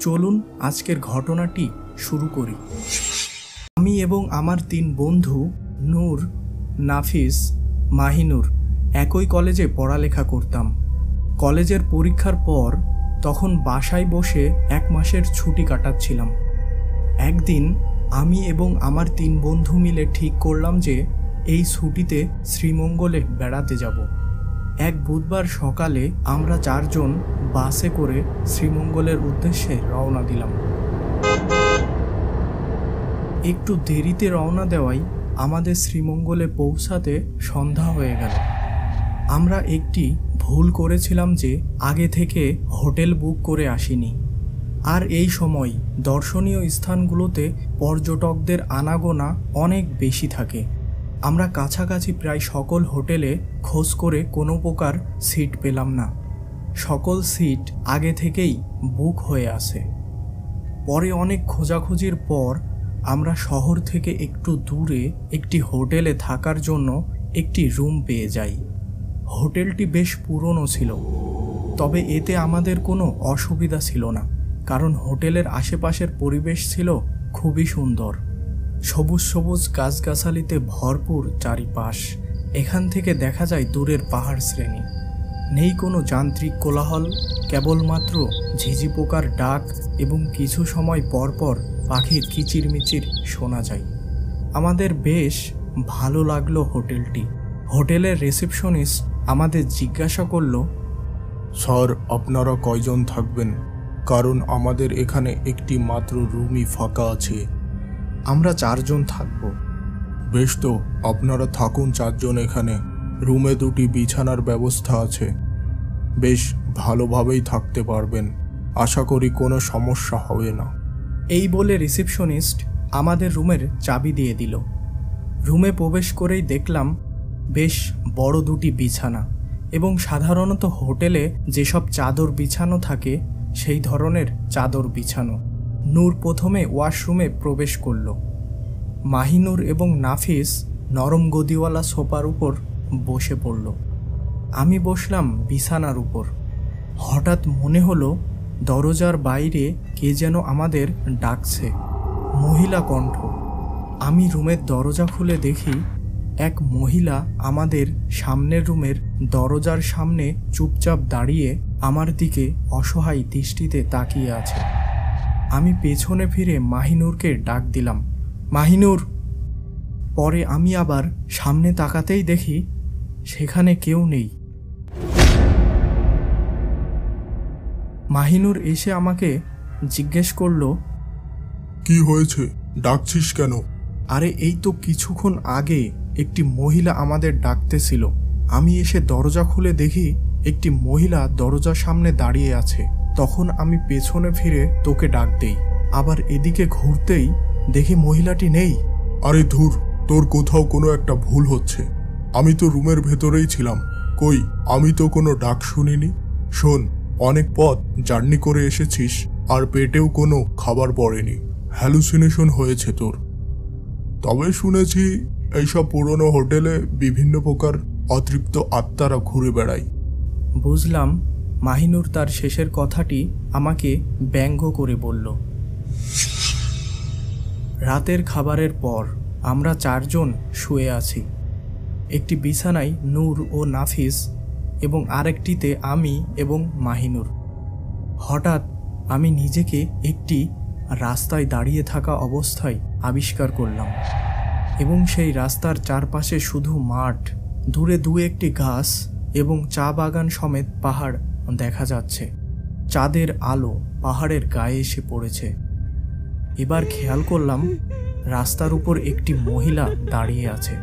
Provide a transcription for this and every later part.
চলুন আজকের ঘটনাটি শুরু করি। আমি এবং আমার 3 বন্ধু নূর, নাফিস, মাহিনুর একই কলেজে পড়ালেখা করতাম। কলেজের পরীক্ষার পর তখন বাসায় বসে 1 মাসের ছুটি কাটাচ্ছিলাম। একদিন আমি এবং আমার 3 বন্ধু মিলে ঠিক করলাম যে এই ছুটিতে শ্রীমঙ্গলে বেড়াতে যাব। এক বুধবার সকালে আমরা 4 জন বাসে করে শ্রীমঙ্গলের উদ্দেশ্যে রওনা দিলাম। একটু দেরিতে রওনা দেওয়ায় আমাদের শ্রীমঙ্গলে পৌঁছাতে সন্ধ্যা হয়ে গেল। আমরা একটি ভুল করেছিলাম যে আগে থেকে হোটেল বুক করে আসিনি। আর এই সময় দর্শনীয় স্থানগুলোতে পর্যটকদের আনাগোনা অনেক বেশি থাকে। আমরা কাছাকাছি প্রায় সকল হোটেলে খোঁজ করে কোনো প্রকার সিট পেলাম না। সকল সিট আগে থেকেই বুক হয়ে আছে। পরে অনেক খোঁজাখুঁজির পর আমরা শহর থেকে একটু দূরে একটি হোটেলে থাকার জন্য একটি রুম পেয়ে যাই। হোটেলটি বেশ পুরনো ছিল, তবে এতে আমাদের কোনো অসুবিধা ছিল না, কারণ হোটেলের আশেপাশের পরিবেশ ছিল খুবই সুন্দর। সবুজ সবুজ গাছগাছালিতে ভরপুর চারিপাশ। এখান থেকে দেখা যায় দূরের পাহাড় শ্রেণী। নেই কোনো যান্ত্রিক কোলাহল, কেবলমাত্র ঝিঝি পোকার ডাক এবং কিছু সময় পর পর পাখির কিচিরমিচির শোনা যায়। আমাদের বেশ ভালো লাগলো হোটেলটি। হোটেলের রিসেপশনিস্ট আমাদের জিজ্ঞাসা করল, স্যার, আপনারা কয়জন থাকবেন? কারণ আমাদের এখানে একটি মাত্র রুমই ফাঁকা আছে। আমরা 4 জন থাকব। বেশ, তো আপনারা থাকুন 4 জন এখানে। রুমে 2টি বিছানার ব্যবস্থা আছে। বেশ ভালোভাবেই থাকতে পারবেন। আশা করি কোনো সমস্যা হবে না। এই বলে রিসেপশনিস্ট আমাদের রুমের চাবি দিয়ে দিল। রুমে প্রবেশ করেই দেখলাম বেশ বড় 2টি বিছানা এবং সাধারণত হোটেলে যেসব চাদর বিছানো থাকে সেই ধরনের চাদর বিছানো। নূর প্রথমে ওয়াশরুমে প্রবেশ করল। মাহিনুর এবং নাফিস নরম গদিওয়ালা সোফার উপর বসে পড়ল। আমি বসলাম বিছানার উপর। হঠাৎ মনে হলো দরজার বাইরে কে যেন আমাদের ডাকছে। মহিলা কণ্ঠ। আমি রুমের দরজা খুলে দেখি এক মহিলা আমাদের সামনের রুমের দরজার সামনে চুপচাপ দাঁড়িয়ে আমার দিকে অসহায় দৃষ্টিতে তাকিয়ে আছে। আমি পেছনে ফিরে মাহিনুরকে ডাক দিলাম, মাহিনুর। পরে আমি আবার সামনে তাকাতেই দেখি সেখানে কেউ নেই। মাহিনুর এসে আমাকে জিজ্ঞেস করল, কি হয়েছে, ডাকছিস কেন? আরে এই তো কিছুক্ষণ আগে একটি মহিলা আমাদের ডাকতেছিল। আমি এসে দরজা খুলে দেখি একটি মহিলা দরজার সামনে দাঁড়িয়ে আছে। তখন আমি পেছনে ফিরে তোকে ডাক দেই। আবার এদিকে ঘুরতেই দেখি মহিলাটি নেই। আরে ধুর, তোর কোথাও কোনো একটা ভুল হচ্ছে। আমি তো রুমের ভেতরেই ছিলাম। কই, আমি তো কোনো ডাক শুনিনি। শোন, অনেক পথ জার্নি করে এসেছিস আর পেটেও কোনো খাবার পড়েনি। হ্যালুসিনেশন হয়েছে তোর। তবে শুনেছি এইসব পুরনো হোটেলে বিভিন্ন প্রকার অতৃপ্ত আত্মারা ঘুরে বেড়ায়। বুঝলাম মাহিনুর তার শেষের কথাটি আমাকে ব্যঙ্গ করে বলল। রাতের খাবারের পর আমরা 4 জন শুয়ে আছি। একটি বিছানায় নূর ও নাফিস এবং আরেকটিতে আমি এবং মাহিনুর। হঠাৎ আমি নিজেকে একটি রাস্তায় দাঁড়িয়ে থাকা অবস্থায় আবিষ্কার করলাম এবং সেই রাস্তার চারপাশে শুধু মাঠ, দূরে 2-1টি গাছ এবং চা বাগান সমেত পাহাড় দেখা যাচ্ছে। চাঁদের আলো পাহাড়ের গায়ে এসে পড়েছে। এবার খেয়াল করলাম রাস্তার উপর একটি মহিলা দাঁড়িয়ে আছে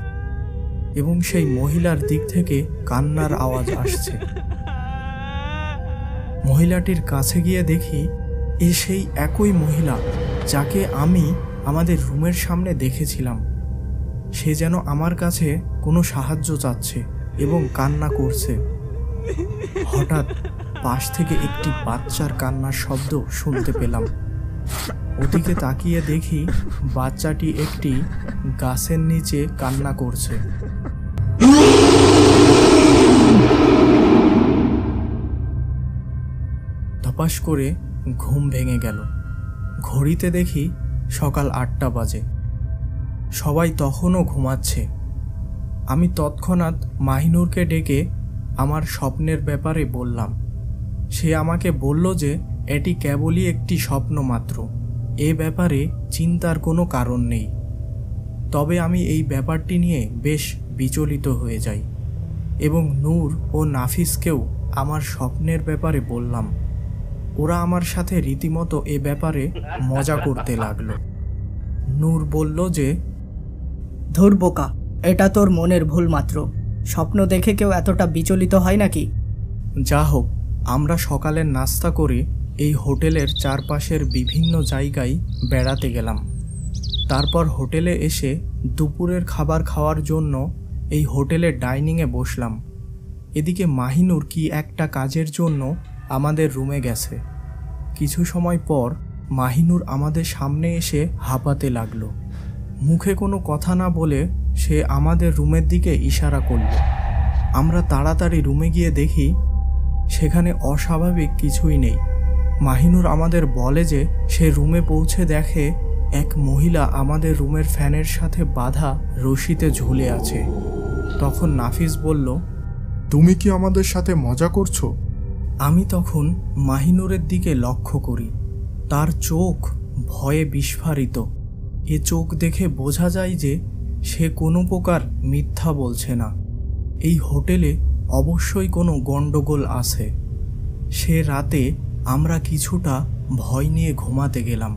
এবং সেই মহিলার দিক থেকে কান্নার আওয়াজ আসছে। মহিলাটির কাছে গিয়ে দেখি এ সেই একই মহিলা যাকে আমি আমাদের রুমের সামনে দেখেছিলাম। সে যেন আমার কাছে কোনো সাহায্য চাচ্ছে এবং কান্না করছে। হঠাৎ পাশ থেকে একটি বাচ্চার কান্নার শব্দ শুনতে পেলাম। ওদিকে তাকিয়ে দেখি বাচ্চাটি একটি গাছের নিচে কান্না করছে। ঝাপাস করে ঘুম ভেঙে গেল। ঘড়িতে দেখি সকাল 8টা বাজে। সবাই তখনও ঘুমাচ্ছে। আমি তৎক্ষণাৎ মাহিনুরকে ডেকে আমার স্বপ্নের ব্যাপারে বললাম। সে আমাকে বলল যে এটি কেবলই একটি স্বপ্ন মাত্র, এ ব্যাপারে চিন্তার কোনো কারণ নেই। তবে আমি এই ব্যাপারটি নিয়ে বেশ বিচলিত হয়ে যাই এবং নূর ও নাফিসকেও আমার স্বপ্নের ব্যাপারে বললাম। ওরা আমার সাথে রীতিমতো এ ব্যাপারে মজা করতে লাগলো। নূর বলল যে, ধুর বোকা, এটা তোর মনের ভুল মাত্র। স্বপ্ন দেখে কেউ এতটা বিচলিত হয় নাকি? যা হোক, আমরা সকালের নাস্তা করে এই হোটেলের চারপাশের বিভিন্ন জায়গায় বেড়াতে গেলাম। তারপর হোটেলে এসে দুপুরের খাবার খাওয়ার জন্য এই হোটেলের ডাইনিংয়ে বসলাম। এদিকে মাহিনুর কি একটা কাজের জন্য আমাদের রুমে গেছে। কিছু সময় পর মাহিনুর আমাদের সামনে এসে হাঁপাতে লাগলো। মুখে কোনো কথা না বলে সে আমাদের রুমের দিকে ইশারা করল। আমরা তাড়াতাড়ি রুমে গিয়ে দেখি সেখানে অস্বাভাবিক কিছুই নেই। মাহিনুর আমাদের বলে যে সে রুমে পৌঁছে দেখে এক মহিলা আমাদের রুমের ফ্যানের সাথে বাঁধা রশিতে ঝুলে আছে। তখন নাফিস বলল, তুমি কি আমাদের সাথে মজা করছো? আমি তখন মাহিনুরের দিকে লক্ষ্য করি। তার চোখ ভয়ে বিস্ফারিত। এ চোখ দেখে বোঝা যায় যে সে কোনো প্রকার মিথ্যা বলছে না। এই হোটেলে অবশ্যই কোনো গণ্ডগোল আছে। সে রাতে আমরা কিছুটা ভয় নিয়ে ঘুমাতে গেলাম।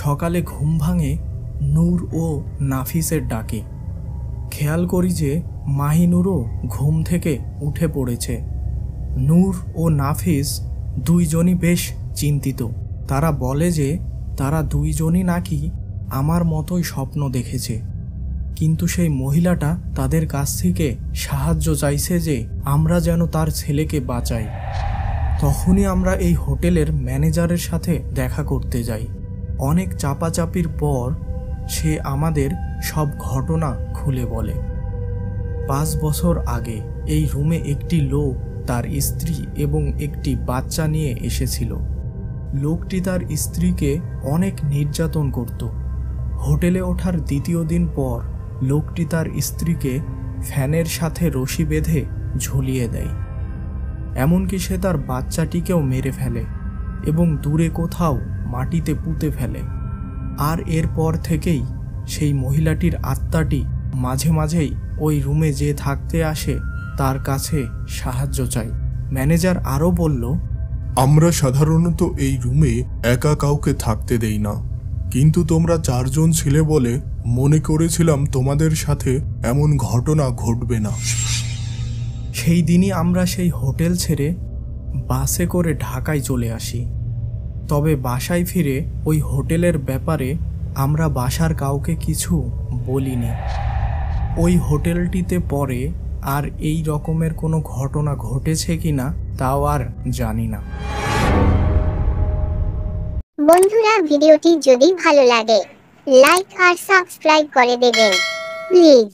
সকালে ঘুম ভাঙে নূর ও নাফিসের ডাকে। খেয়াল করি যে মাহিনুরও ঘুম থেকে উঠে পড়েছে। নূর ও নাফিস দুইজনই বেশ চিন্তিত। তারা বলে যে তারা দুইজনই নাকি আমার মতোই স্বপ্ন দেখেছে, কিন্তু সেই মহিলাটা তাদের কাছ থেকে সাহায্য চাইছে যে আমরা যেন তার ছেলেকে বাঁচাই। তখনই আমরা এই হোটেলের ম্যানেজারের সাথে দেখা করতে যাই। অনেক চাপাচাপির পর সে আমাদের সব ঘটনা খুলে বলে। 5 বছর আগে এই রুমে একটি লোক তার স্ত্রী এবং একটি বাচ্চা নিয়ে এসেছিল। লোকটি তার স্ত্রীকে অনেক নির্যাতন করত। হোটেলে ওঠার দ্বিতীয় দিন পর লোকটি তার স্ত্রীকে ফ্যানের সাথে রশি বেঁধে ঝুলিয়ে দেয়। এমনকি সে তার বাচ্চাটিকেও মেরে ফেলে এবং দূরে কোথাও মাটিতে পুঁতে ফেলে। আর এরপর থেকেই সেই মহিলাটির আত্মাটি মাঝে মাঝেই ওই রুমে যে থাকতে আসে তার কাছে সাহায্য চাই। ম্যানেজার আরও বলল, আমরা সাধারণত এই রুমে একা কাউকে থাকতে দেই না, কিন্তু তোমরা 4 জন ছিলে বলে মনে করেছিলাম তোমাদের সাথে এমন ঘটনা ঘটবে না। সেই দিনই আমরা সেই হোটেল ছেড়ে বাসে করে ঢাকায় চলে আসি। তবে বাসায় ফিরে ওই হোটেলের ব্যাপারে আমরা বাসার কাউকে কিছু বলিনি। ওই হোটেলটিতে পরে আর এই রকমের কোনো ঘটনা ঘটেছে কিনা তাও আর জানি না। বন্ধুরা, ভিডিওটি যদি ভালো লাগে লাইক আর সাবস্ক্রাইব করে দেবেন প্লিজ।